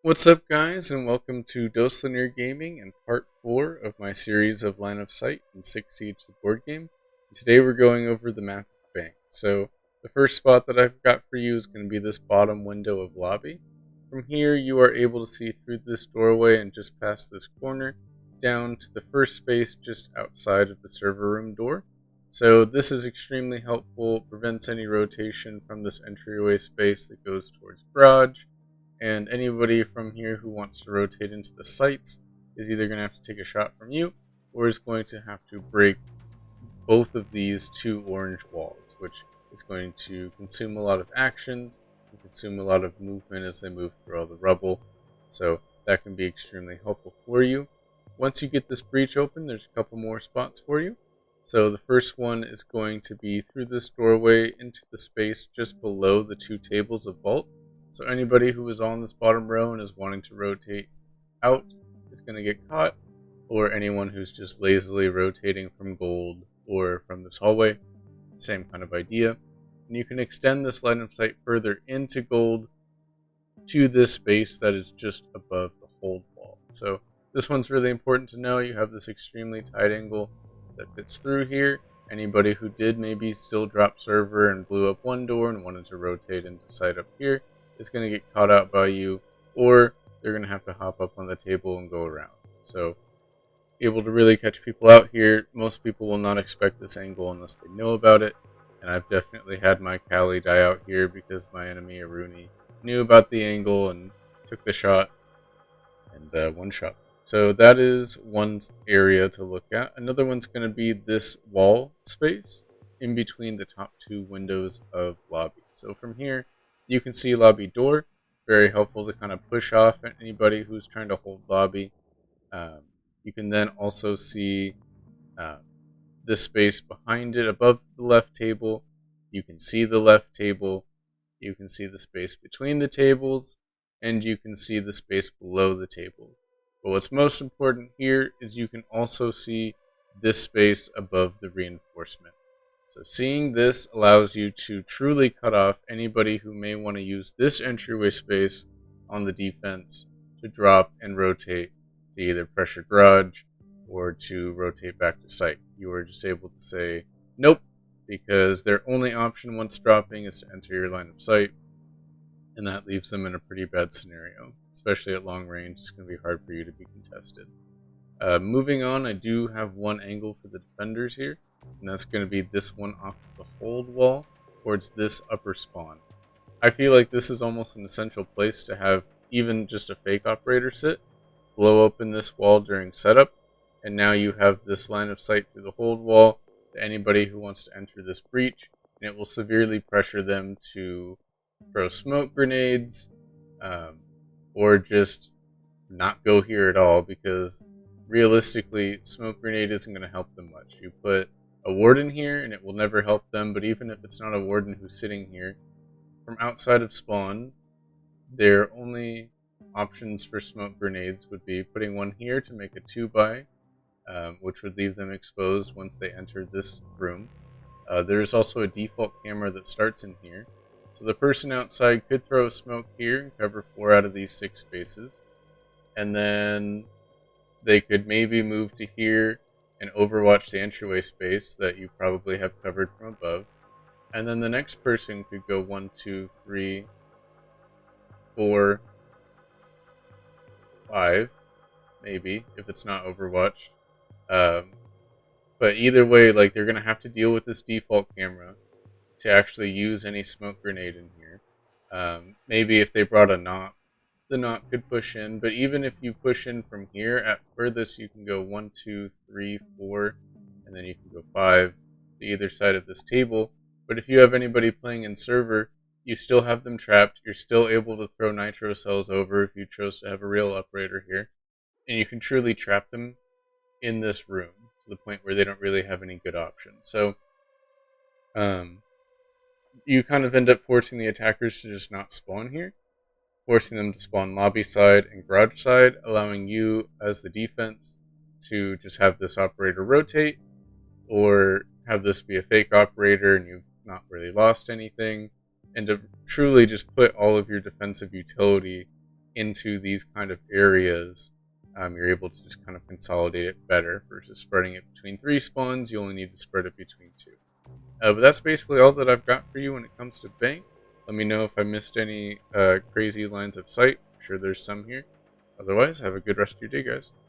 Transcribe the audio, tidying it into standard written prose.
What's up, guys, and welcome to Dose Linear Gaming and part 4 of my series of Line of Sight and Six Siege, the board game. And today we're going over the map of Bank. So, the first spot that I've got for you is going to be this bottom window of lobby. From here, you are able to see through this doorway and just past this corner down to the first space just outside of the server room door. So, this is extremely helpful, prevents any rotation from this entryway space that goes towards garage, and anybody from here who wants to rotate into the sites is either going to have to take a shot from you or is going to have to break both of these two orange walls, which is going to consume a lot of actions and consume a lot of movement as they move through all the rubble. So that can be extremely helpful for you. Once you get this breach open, there's a couple more spots for you. So the first one is going to be through this doorway into the space just below the two tables of vault. So anybody who is on this bottom row and is wanting to rotate out is going to get caught, or anyone who's just lazily rotating from gold or from this hallway, same kind of idea. And you can extend this line of sight further into gold to this space that is just above the hold wall. So this one's really important to know. You have this extremely tight angle that fits through here. Anybody who did maybe still drop server and blew up one door and wanted to rotate into sight up here is going to get caught out by you, or they're going to have to hop up on the table and go around. So able to really catch people out here. Most people will not expect this angle unless they know about it, and I've definitely had my Kali die out here because my enemy Aruni knew about the angle and took the shot and one shot. So that is one area to look at. Another one's going to be this wall space in between the top two windows of lobby. So from here, you can see lobby door. Very helpful to kind of push off at anybody who's trying to hold lobby. You can then also see this space behind it above the left table. You can see the left table. You can see the space between the tables, and you can see the space below the table. But what's most important here is you can also see this space above the reinforcement. So seeing this allows you to truly cut off anybody who may want to use this entryway space on the defense to drop and rotate to either pressure garage or to rotate back to site. You are just able to say nope, because their only option once dropping is to enter your line of sight, and that leaves them in a pretty bad scenario. Especially at long range, it's going to be hard for you to be contested. Moving on, I do have one angle for the defenders here, and that's going to be this one off the hold wall towards this upper spawn. I feel like this is almost an essential place to have even just a fake operator sit, blow open this wall during setup, and now you have this line of sight through the hold wall to anybody who wants to enter this breach, and it will severely pressure them to throw smoke grenades, or just not go here at all, because realistically, smoke grenade isn't going to help them much. You put a warden here and it will never help them, but even if it's not a warden who's sitting here, from outside of spawn, their only options for smoke grenades would be putting one here to make a 2x, which would leave them exposed once they enter this room. There's also a default camera that starts in here. So the person outside could throw a smoke here and cover 4 out of these 6 spaces. And then they could maybe move to here and overwatch the entryway space that you probably have covered from above. And then the next person could go 1, 2, 3, 4, 5, maybe, if it's not overwatched. But either way, like, they're going to have to deal with this default camera to actually use any smoke grenade in here. Maybe if they brought a knock, the knock could push in, but even if you push in from here, at furthest you can go 1, 2, 3, 4, and then you can go 5 to either side of this table. But if you have anybody playing in server, you still have them trapped. You're still able to throw nitro cells over if you chose to have a real operator here, and you can truly trap them in this room to the point where they don't really have any good options. So you kind of end up forcing the attackers to just not spawn here, forcing them to spawn lobby side and garage side, allowing you as the defense to just have this operator rotate, or have this be a fake operator and you've not really lost anything, and to truly just put all of your defensive utility into these kind of areas, you're able to just kind of consolidate it better versus spreading it between 3 spawns. You only need to spread it between 2. But that's basically all that I've got for you when it comes to bank. Let me know if I missed any crazy lines of sight. I'm sure there's some here. Otherwise, have a good rest of your day, guys.